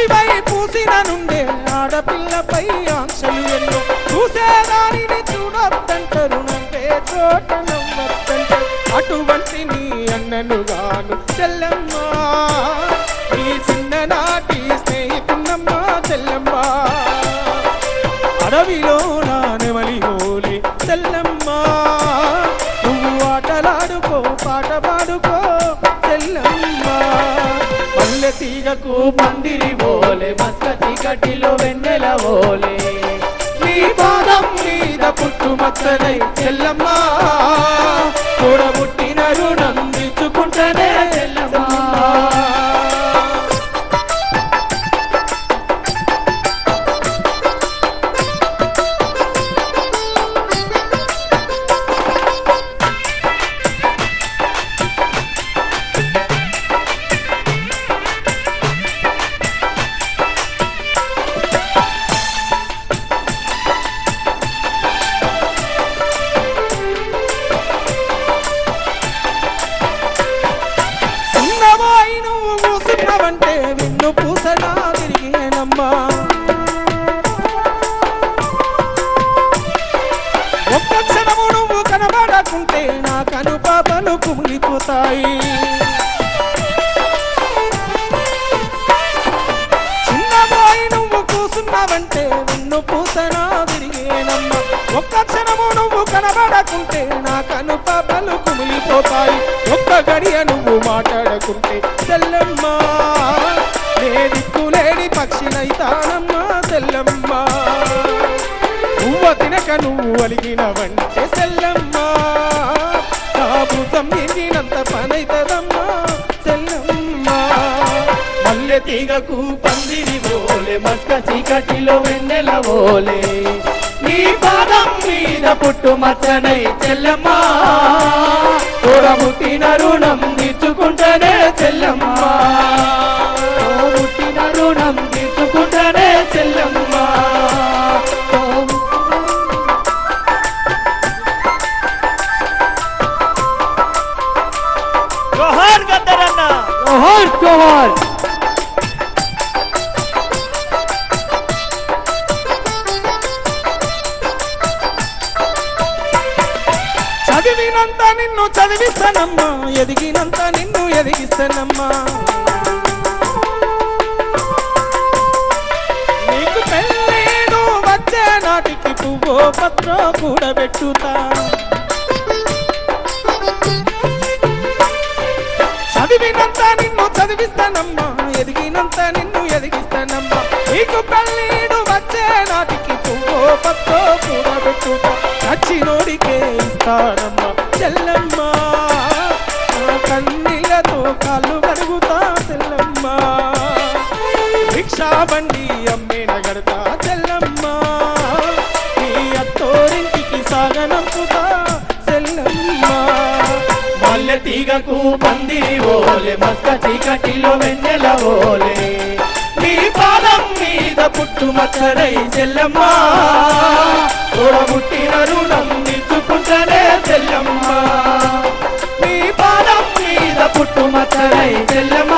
మసివై పూసిన నుండే ఆడపిల్లపై ఆంక్షలు ఎన్నో చూసేదానిని చూడొద్దంటారు నవ్వే చోట నవ్వొద్దంటారు అటువంటి నీ అన్నను గాను చెల్లెమ్మ నీ చిన్ననాటి స్నేహితున్నమ్మా చెల్లెమ్మ అడవిలో నా నెమలి హోలే చెల్లెమ్మ నువ్వు ఆటలాడుకో పాట పాడుకో చెల్లెమ్మ పల్లె తీగకు పందిరి బోలే మస్క చీకటిలో వెన్నెల ఓలే నీ పాదం మీద పుట్టుమచ్చనై చెల్లమ్మ కూడబుట్టిన రుణం తీర్చుకుంటనే చెల్లమ్మ అంటే విన్ను పూసలా తిరిగేనమ్మా ఒక్క క్షణము నువ్వు కనబడకుంటే నా కను పాపలు కుమిలిపోతాయి చిన్నబాయి నువ్వు కూసున్నావంటే విన్ను పూసలా తిరిగేనమ్మా ఒక్క క్షణము నువ్వు కనబడకుంటే నా కను పాపలు కుమిలిపోతాయి ఒక్క గడియ నువ్వు మాట్లాడకుంటే చెల్లెమ్మ దిక్కులేని పక్షినైతానమ్మా చెల్లెమ్మ పువ్వ తినక నువ్వు అలిగినవంటే చెల్లెమ్మ నా భూతం నిండినంత పనైతదమ్మా చెల్లెమ్మ మల్లె తీగకు పందిరి ఓలే మస్క చీకటిలో వెన్నెల ఓలే నీ పాదం మీద పుట్టు మచ్చనై చెల్లెమ్మ తోడబుట్టిన రుణం తీర్చుకుంటేనే చెల్లెమ్మ పుట్టిన రుణం తీర్చుకుంటేనే చెల్లెమ్మ జోహార్ గద్దరన్న జోహార్ జోహార్ చదివినంత నిన్ను చదివిస్తానమ్మా ఎదిగినంత నిన్ను ఎదిగిస్తానమ్మా నీకు పెళ్ళేను వచ్చే నాటికి పువ్వో పత్రో కూడబెట్టుతా చదివినంత నిన్ను చదివిస్తానమ్మా ఎదిగినంత నిన్ను ఎదిగిస్తానమ్మా నీకు పెళ్ళేను వచ్చే నాటికి పువ్వో పత్రో కూడబెట్టుతా నచ్చినోడికే ఇస్తానమ్మా చెల్లమ్మ కన్నీళ్ళతో కాళ్ళు కడుగుతా చెల్లమ్మ రిక్షా బండి అమ్మేన గడతా చెల్లమ్మ నీ అత్తోరింటికి సాగనంపుతా చెల్లమ్మ మల్లె తీగకు పందిరి ఓలే మస్క చీకటిలో వెన్నెల ఓలే నీ పాదం మీద పుట్టు మచ్చనై చెల్లమ్మ తోడబుట్టిన రుణం తీర్చుకుంటనే చెల్లమ్మ నీ పాదం మీద పుట్టు మచ్చనై చెల్లమ్మ